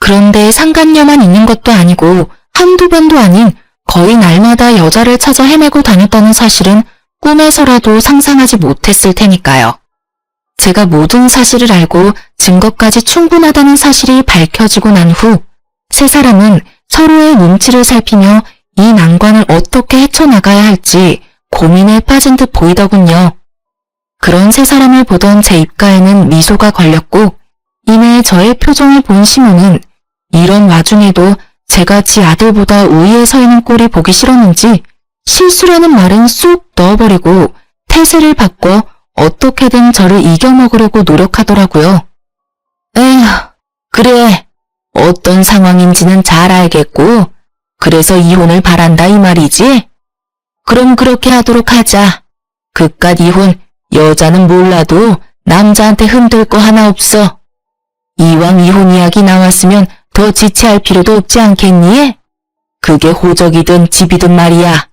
그런데 상간녀만 있는 것도 아니고 한두 번도 아닌 거의 날마다 여자를 찾아 헤매고 다녔다는 사실은 꿈에서라도 상상하지 못했을 테니까요. 제가 모든 사실을 알고 증거까지 충분하다는 사실이 밝혀지고 난 후 세 사람은 서로의 눈치를 살피며 이 난관을 어떻게 헤쳐나가야 할지 고민에 빠진 듯 보이더군요. 그런 세 사람을 보던 제 입가에는 미소가 걸렸고 이내 저의 표정을 본 시모는 이런 와중에도 제가 지 아들보다 우위에 서 있는 꼴이 보기 싫었는지 실수라는 말은 쏙 넣어버리고 태세를 바꿔 어떻게든 저를 이겨먹으려고 노력하더라고요. 에휴, 그래. 어떤 상황인지는 잘 알겠고 그래서 이혼을 바란다 이 말이지? 그럼 그렇게 하도록 하자. 그깟 이혼 여자는 몰라도 남자한테 흔들 거 하나 없어. 이왕 이혼 이야기 나왔으면 더 지체할 필요도 없지 않겠니? 그게 호적이든 집이든 말이야.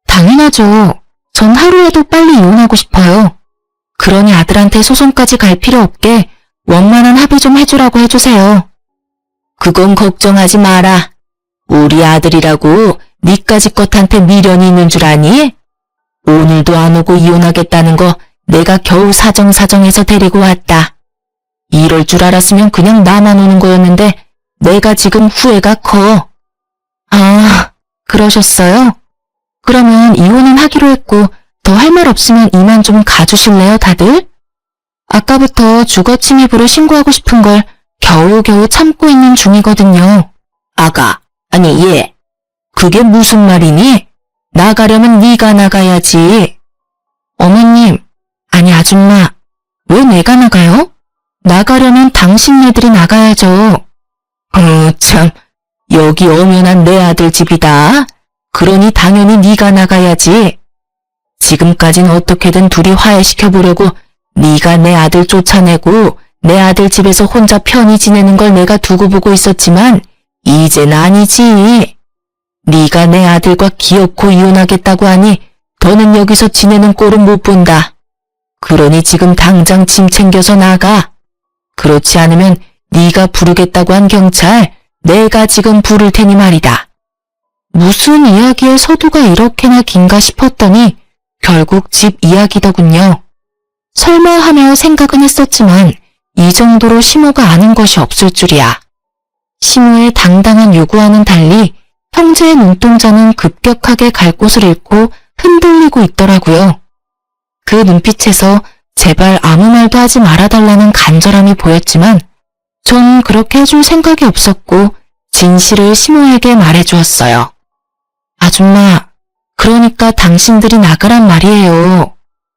당연하죠. 전 하루에도 빨리 이혼하고 싶어요. 그러니 아들한테 소송까지 갈 필요 없게 원만한 합의 좀 해주라고 해주세요. 그건 걱정하지 마라. 우리 아들이라고 니까지 것한테 미련이 있는 줄 아니? 오늘도 안 오고 이혼하겠다는 거 내가 겨우 사정사정해서 데리고 왔다. 이럴 줄 알았으면 그냥 나만 오는 거였는데 내가 지금 후회가 커. 아, 그러셨어요? 그러면 이혼은 하기로 했고 더 할 말 없으면 이만 좀 가주실래요, 다들? 아까부터 주거침입으로 신고하고 싶은 걸 겨우겨우 참고 있는 중이거든요. 아가, 아니 얘, 그게 무슨 말이니? 나가려면 네가 나가야지. 어머님, 아니 아줌마, 왜 내가 나가요? 나가려면 당신네들이 나가야죠. 참, 여기 엄연한 내 아들 집이다. 그러니 당연히 네가 나가야지. 지금까진 어떻게든 둘이 화해시켜보려고 네가 내 아들 쫓아내고 내 아들 집에서 혼자 편히 지내는 걸 내가 두고 보고 있었지만 이젠 아니지. 네가 내 아들과 기어코 이혼하겠다고 하니 더는 여기서 지내는 꼴은 못 본다. 그러니 지금 당장 짐 챙겨서 나가. 그렇지 않으면 네가 부르겠다고 한 경찰 내가 지금 부를 테니 말이다. 무슨 이야기의 서두가 이렇게나 긴가 싶었더니 결국 집 이야기더군요. 설마 하며 생각은 했었지만 이 정도로 시모가 아는 것이 없을 줄이야. 시모의 당당한 요구와는 달리 형제의 눈동자는 급격하게 갈 곳을 잃고 흔들리고 있더라고요. 그 눈빛에서 제발 아무 말도 하지 말아달라는 간절함이 보였지만 전 그렇게 해줄 생각이 없었고 진실을 시모에게 말해주었어요. 아줌마, 그러니까 당신들이 나가란 말이에요.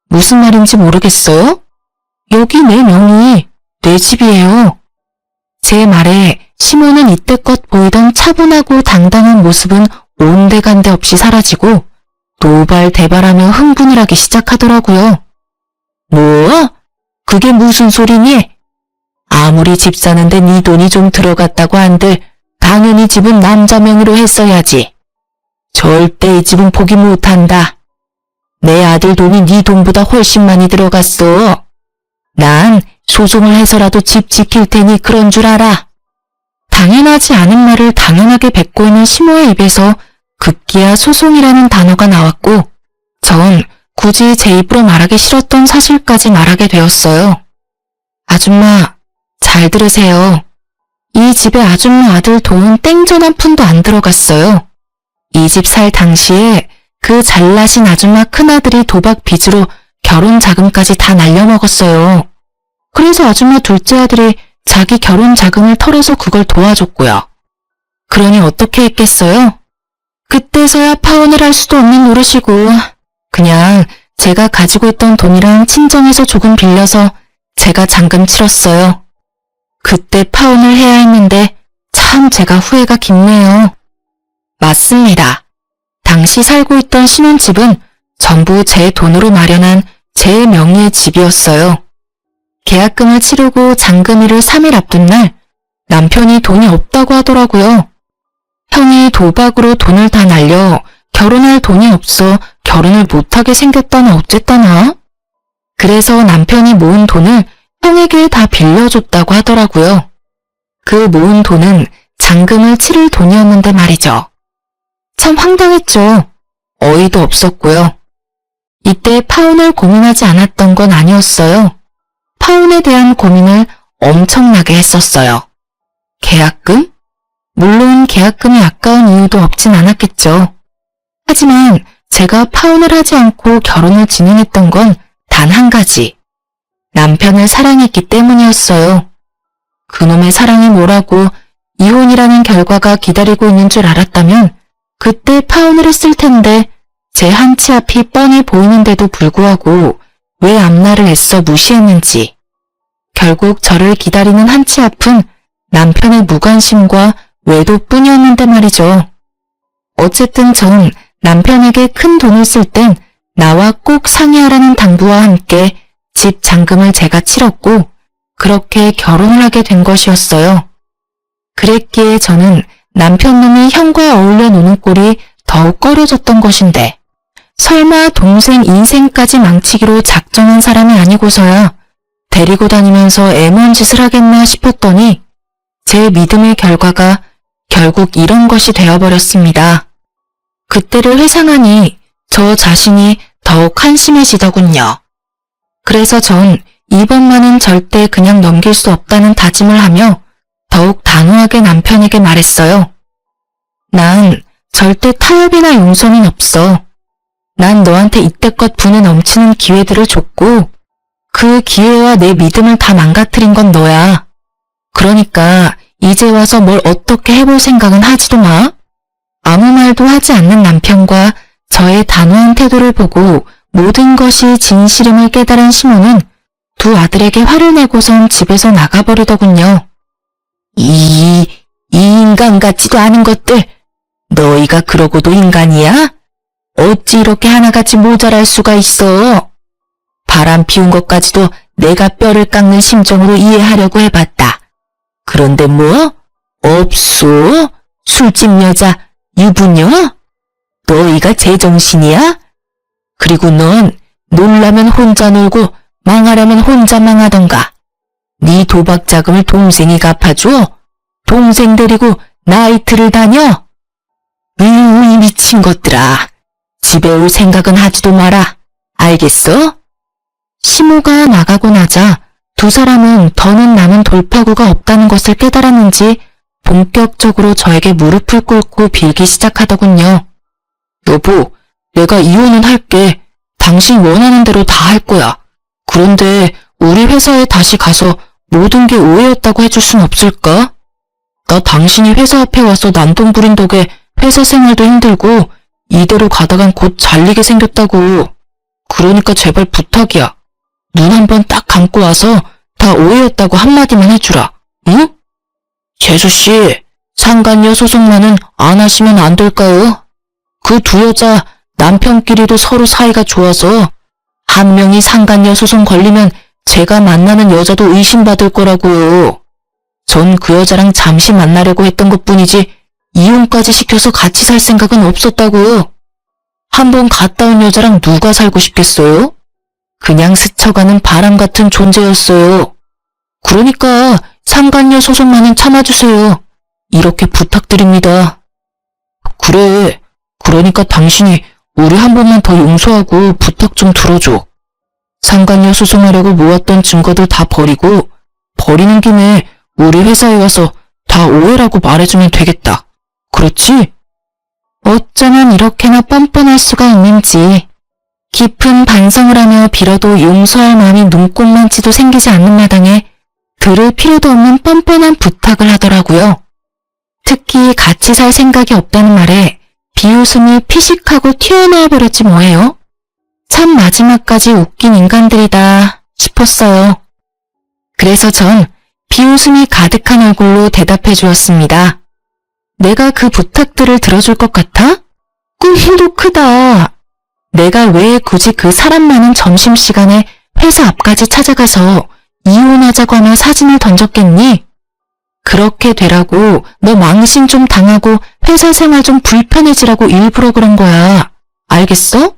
무슨 말인지 모르겠어요? 여기 내 명의, 내 집이에요. 제 말에 시모는 이때껏 보이던 차분하고 당당한 모습은 온데간데 없이 사라지고 노발대발하며 흥분을 하기 시작하더라고요. 뭐? 그게 무슨 소리니? 아무리 집 사는데 네 돈이 좀 들어갔다고 한들 당연히 집은 남자 명의로 했어야지. 절대 이 집은 포기 못한다. 내 아들 돈이 네 돈보다 훨씬 많이 들어갔어. 난 소송을 해서라도 집 지킬 테니 그런 줄 알아. 당연하지 않은 말을 당연하게 뱉고 있는 시모의 입에서 급기야 소송이라는 단어가 나왔고 전 굳이 제 입으로 말하기 싫었던 사실까지 말하게 되었어요. 아줌마, 잘 들으세요. 이 집에 아줌마 아들 돈 땡전 한 푼도 안 들어갔어요. 이 집 살 당시에 그 잘나신 아줌마 큰아들이 도박 빚으로 결혼 자금까지 다 날려먹었어요. 그래서 아줌마 둘째 아들이 자기 결혼 자금을 털어서 그걸 도와줬고요. 그러니 어떻게 했겠어요? 그때서야 파혼을 할 수도 없는 노릇이고 그냥 제가 가지고 있던 돈이랑 친정에서 조금 빌려서 제가 잔금 치렀어요. 그때 파혼을 해야 했는데 참 제가 후회가 깊네요. 맞습니다. 당시 살고 있던 신혼집은 전부 제 돈으로 마련한 제 명의의 집이었어요. 계약금을 치르고 잔금일을 3일 앞둔 날 남편이 돈이 없다고 하더라고요. 형이 도박으로 돈을 다 날려 결혼할 돈이 없어 결혼을 못하게 생겼다나 어쨌다나. 그래서 남편이 모은 돈을 형에게 다 빌려줬다고 하더라고요. 그 모은 돈은 잔금을 치를 돈이었는데 말이죠. 참 황당했죠. 어이도 없었고요. 이때 파혼을 고민하지 않았던 건 아니었어요. 파혼에 대한 고민을 엄청나게 했었어요. 계약금? 물론 계약금이 아까운 이유도 없진 않았겠죠. 하지만 제가 파혼을 하지 않고 결혼을 진행했던 건 단 한 가지. 남편을 사랑했기 때문이었어요. 그놈의 사랑이 뭐라고 이혼이라는 결과가 기다리고 있는 줄 알았다면 그때 파혼을 했을 텐데 제 한치 앞이 뻔히 보이는데도 불구하고 왜 앞날을 애써 무시했는지. 결국 저를 기다리는 한치 앞은 남편의 무관심과 외도뿐이었는데 말이죠. 어쨌든 전 남편에게 큰 돈을 쓸 땐 나와 꼭 상의하라는 당부와 함께 집 잔금을 제가 치렀고 그렇게 결혼을 하게 된 것이었어요. 그랬기에 저는 남편 놈이 형과 어울려 노는 꼴이 더욱 꺼려졌던 것인데 설마 동생 인생까지 망치기로 작정한 사람이 아니고서야 데리고 다니면서 애먼 짓을 하겠나 싶었더니 제 믿음의 결과가 결국 이런 것이 되어버렸습니다. 그때를 회상하니 저 자신이 더욱 한심해지더군요. 그래서 전 이번만은 절대 그냥 넘길 수 없다는 다짐을 하며 더욱 단호하게 남편에게 말했어요. 난 절대 타협이나 용서는 없어. 난 너한테 이때껏 분에 넘치는 기회들을 줬고 그 기회와 내 믿음을 다 망가뜨린 건 너야. 그러니까 이제 와서 뭘 어떻게 해볼 생각은 하지도 마. 아무 말도 하지 않는 남편과 저의 단호한 태도를 보고 모든 것이 진실임을 깨달은 시모는 두 아들에게 화를 내고선 집에서 나가버리더군요. 이 인간 같지도 않은 것들, 너희가 그러고도 인간이야? 어찌 이렇게 하나같이 모자랄 수가 있어? 바람 피운 것까지도 내가 뼈를 깎는 심정으로 이해하려고 해봤다. 그런데 뭐? 없소? 술집 여자, 유부녀? 너희가 제정신이야? 그리고 넌 놀라면 혼자 놀고 망하려면 혼자 망하던가. 네 도박 자금을 동생이 갚아줘? 동생 데리고 나이트를 다녀? 이 미친 것들아. 집에 올 생각은 하지도 마라. 알겠어? 시모가 나가고 나자 두 사람은 더는 남은 돌파구가 없다는 것을 깨달았는지 본격적으로 저에게 무릎을 꿇고 빌기 시작하더군요. 여보, 내가 이혼은 할게. 당신 원하는 대로 다 할 거야. 그런데 우리 회사에 다시 가서 모든 게 오해였다고 해줄 순 없을까? 나 당신이 회사 앞에 와서 난동 부린 덕에 회사 생활도 힘들고 이대로 가다간 곧 잘리게 생겼다고. 그러니까 제발 부탁이야. 눈 한번 딱 감고 와서 다 오해였다고 한마디만 해주라. 응? 재수씨, 상간녀 소송만은 안 하시면 안 될까요? 그 두 여자 남편끼리도 서로 사이가 좋아서 한 명이 상간녀 소송 걸리면 제가 만나는 여자도 의심받을 거라고요. 전 그 여자랑 잠시 만나려고 했던 것뿐이지 이혼까지 시켜서 같이 살 생각은 없었다고요. 한번 갔다 온 여자랑 누가 살고 싶겠어요? 그냥 스쳐가는 바람 같은 존재였어요. 그러니까 상간녀 소송만은 참아주세요. 이렇게 부탁드립니다. 그래, 그러니까 당신이 우리 한 번만 더 용서하고 부탁 좀 들어줘. 상간녀 소송하려고 모았던 증거들 다 버리고 버리는 김에 우리 회사에 와서 다 오해라고 말해주면 되겠다. 그렇지? 어쩌면 이렇게나 뻔뻔할 수가 있는지 깊은 반성을 하며 빌어도 용서할 마음이 눈꼽만치도 생기지 않는 마당에 들을 필요도 없는 뻔뻔한 부탁을 하더라고요. 특히 같이 살 생각이 없다는 말에 비웃음이 피식하고 튀어나와 버렸지 뭐예요. 참 마지막까지 웃긴 인간들이다 싶었어요. 그래서 전 비웃음이 가득한 얼굴로 대답해 주었습니다. 내가 그 부탁들을 들어줄 것 같아? 꿈도 크다. 내가 왜 굳이 그 사람 많은 점심시간에 회사 앞까지 찾아가서 이혼하자고 하며 사진을 던졌겠니? 그렇게 되라고 너 망신 좀 당하고 회사 생활 좀 불편해지라고 일부러 그런 거야. 알겠어?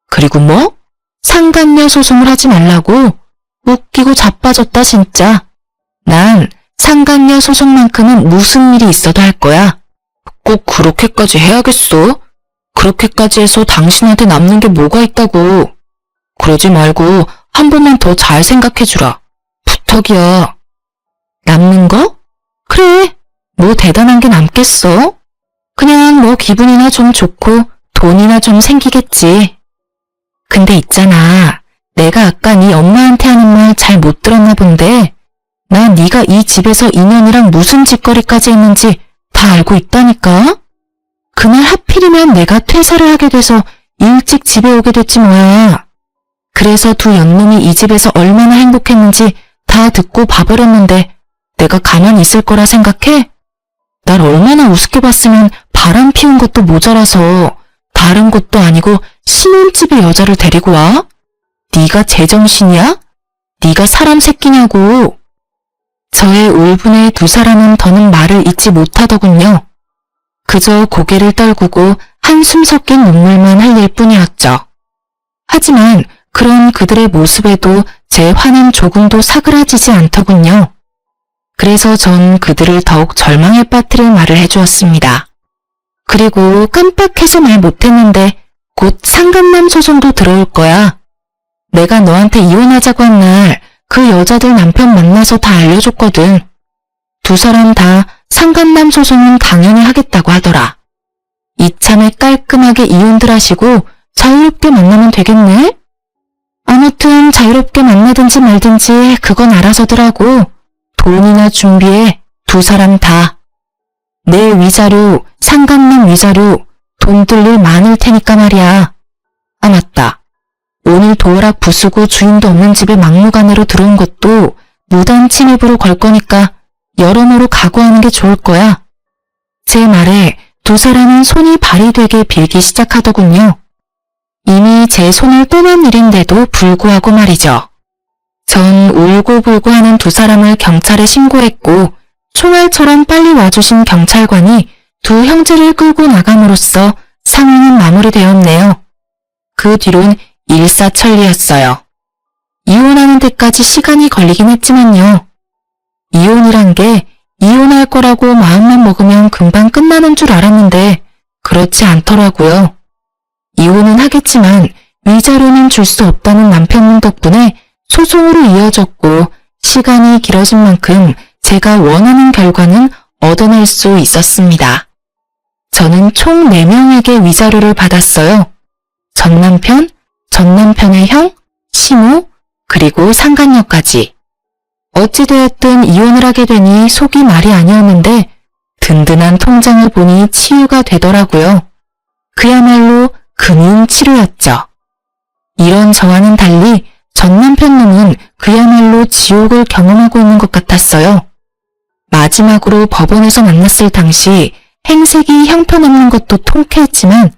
그리고 뭐? 상간녀 소송을 하지 말라고? 웃기고 자빠졌다 진짜. 난 상간녀 소송만큼은 무슨 일이 있어도 할 거야. 꼭 그렇게까지 해야겠어? 그렇게까지 해서 당신한테 남는 게 뭐가 있다고. 그러지 말고 한 번만 더 잘 생각해주라. 부탁이야. 남는 거? 그래, 뭐 대단한 게 남겠어? 그냥 뭐 기분이나 좀 좋고 돈이나 좀 생기겠지. 근데 있잖아, 내가 아까 네 엄마한테 하는 말 잘 못 들었나 본데 나 네가 이 집에서 인연이랑 무슨 짓거리까지 했는지 다 알고 있다니까? 그날 하필이면 내가 퇴사를 하게 돼서 일찍 집에 오게 됐지 뭐야. 그래서 두 연놈이 이 집에서 얼마나 행복했는지 다 듣고 봐버렸는데 내가 가만히 있을 거라 생각해? 날 얼마나 우습게 봤으면 바람 피운 것도 모자라서 다른 곳도 아니고 신혼집에 여자를 데리고 와? 네가 제정신이야? 네가 사람 새끼냐고. 저의 울분에 두 사람은 더는 말을 잇지 못하더군요. 그저 고개를 떨구고 한숨 섞인 눈물만 흘릴 뿐이었죠. 하지만 그런 그들의 모습에도 제 화는 조금도 사그라지지 않더군요. 그래서 전 그들을 더욱 절망에 빠뜨릴 말을 해주었습니다. 그리고 깜빡해서 말 못했는데 곧 상간남 소송도 들어올 거야. 내가 너한테 이혼하자고 한 날 그 여자들 남편 만나서 다 알려줬거든. 두 사람 다 상간남 소송은 당연히 하겠다고 하더라. 이참에 깔끔하게 이혼들 하시고 자유롭게 만나면 되겠네? 아무튼 자유롭게 만나든지 말든지 그건 알아서더라고. 돈이나 준비해, 두 사람 다. 내 위자료, 상간남 위자료, 돈 들 일 많을 테니까 말이야. 아 맞다. 오늘 도어락 부수고 주인도 없는 집에 막무가내로 들어온 것도 무단 침입으로 걸 거니까 여러모로 각오하는 게 좋을 거야. 제 말에 두 사람은 손이 발이 되게 빌기 시작하더군요. 이미 제 손을 떠난 일인데도 불구하고 말이죠. 전 울고불고 하는 두 사람을 경찰에 신고했고 총알처럼 빨리 와주신 경찰관이 두 형제를 끌고 나감으로써 상황은 마무리되었네요. 그 뒤론 일사천리였어요. 이혼하는 데까지 시간이 걸리긴 했지만요. 이혼이란 게 이혼할 거라고 마음만 먹으면 금방 끝나는 줄 알았는데 그렇지 않더라고요. 이혼은 하겠지만 위자료는 줄 수 없다는 남편분 덕분에 소송으로 이어졌고 시간이 길어진 만큼 제가 원하는 결과는 얻어낼 수 있었습니다. 저는 총 4명에게 위자료를 받았어요. 전남편, 전남편의 형, 시모, 그리고 상간녀까지. 어찌되었든 이혼을 하게 되니 속이 말이 아니었는데 든든한 통장을 보니 치유가 되더라고요. 그야말로 금융치료였죠. 이런 저와는 달리 전남편 놈은 그야말로 지옥을 경험하고 있는 것 같았어요. 마지막으로 법원에서 만났을 당시 행색이 형편없는 것도 통쾌했지만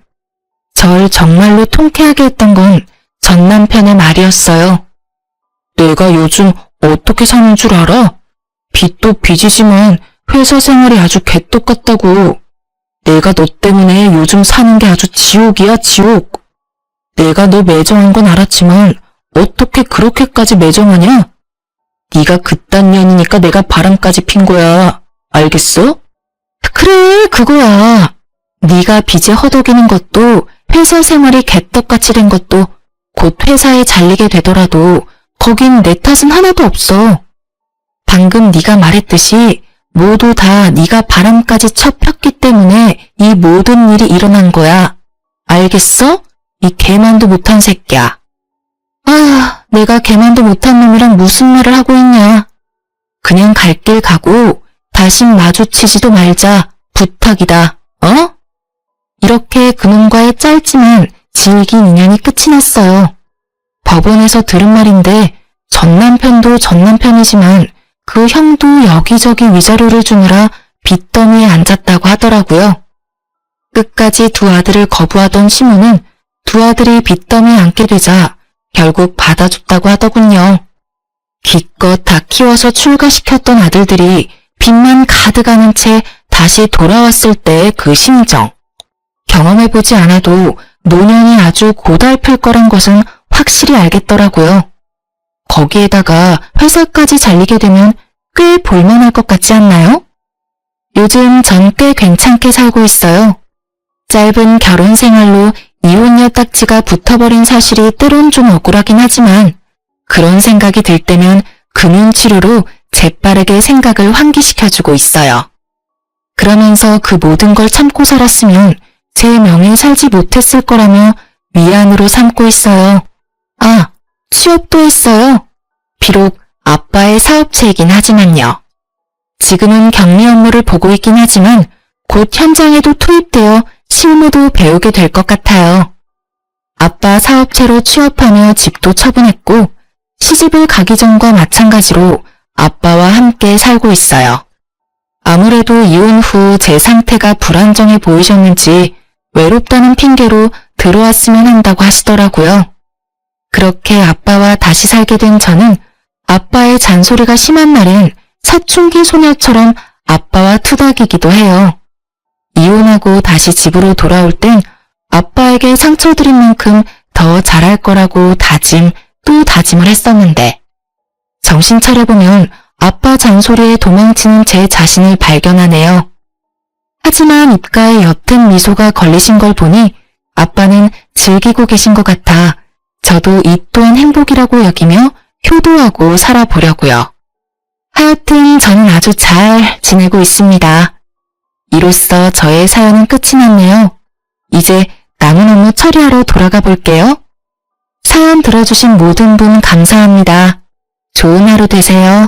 절 정말로 통쾌하게 했던 건 전남편의 말이었어요. 내가 요즘 어떻게 사는 줄 알아? 빚도 빚이지만 회사 생활이 아주 개똑같다고. 내가 너 때문에 요즘 사는 게 아주 지옥이야, 지옥. 내가 너 매정한 건 알았지만 어떻게 그렇게까지 매정하냐? 네가 그딴 년이니까 내가 바람까지 핀 거야. 알겠어? 그래, 그거야. 네가 빚에 허덕이는 것도 회사 생활이 개떡같이 된 것도 곧 회사에 잘리게 되더라도 거긴 내 탓은 하나도 없어. 방금 네가 말했듯이 모두 다 네가 바람까지 쳐 폈기 때문에 이 모든 일이 일어난 거야. 알겠어? 이 개만도 못한 새끼야. 아, 내가 개만도 못한 놈이랑 무슨 말을 하고 있냐. 그냥 갈 길 가고 다신 마주치지도 말자. 부탁이다. 어? 이렇게 그놈과의 짧지만 질긴 인연이 끝이 났어요. 법원에서 들은 말인데 전남편도 전남편이지만 그 형도 여기저기 위자료를 주느라 빚더미에 앉았다고 하더라고요. 끝까지 두 아들을 거부하던 시모는 두 아들이 빚더미에 앉게 되자 결국 받아줬다고 하더군요. 기껏 다 키워서 출가시켰던 아들들이 빚만 가득 안은 채 다시 돌아왔을 때의 그 심정. 경험해보지 않아도 노년이 아주 고달플 거란 것은 확실히 알겠더라고요. 거기에다가 회사까지 잘리게 되면 꽤 볼만할 것 같지 않나요? 요즘 전 꽤 괜찮게 살고 있어요. 짧은 결혼 생활로 이혼녀 딱지가 붙어버린 사실이 때론 좀 억울하긴 하지만 그런 생각이 들 때면 금융치료로 재빠르게 생각을 환기시켜주고 있어요. 그러면서 그 모든 걸 참고 살았으면 제 명에 살지 못했을 거라며 위안으로 삼고 있어요. 아, 취업도 했어요. 비록 아빠의 사업체이긴 하지만요. 지금은 격리 업무를 보고 있긴 하지만 곧 현장에도 투입되어 실무도 배우게 될 것 같아요. 아빠 사업체로 취업하며 집도 처분했고 시집을 가기 전과 마찬가지로 아빠와 함께 살고 있어요. 아무래도 이혼 후 제 상태가 불안정해 보이셨는지 외롭다는 핑계로 들어왔으면 한다고 하시더라고요. 그렇게 아빠와 다시 살게 된 저는 아빠의 잔소리가 심한 날엔 사춘기 소녀처럼 아빠와 투닥이기도 해요. 이혼하고 다시 집으로 돌아올 땐 아빠에게 상처드린 만큼 더 잘할 거라고 다짐 또 다짐을 했었는데 정신 차려보면 아빠 잔소리에 도망치는 제 자신을 발견하네요. 하지만 입가에 옅은 미소가 걸리신 걸 보니 아빠는 즐기고 계신 것 같아 저도 이 또한 행복이라고 여기며 효도하고 살아보려고요. 하여튼 저는 아주 잘 지내고 있습니다. 이로써 저의 사연은 끝이 났네요. 이제 남은 업무 처리하러 돌아가 볼게요. 사연 들어주신 모든 분 감사합니다. 좋은 하루 되세요.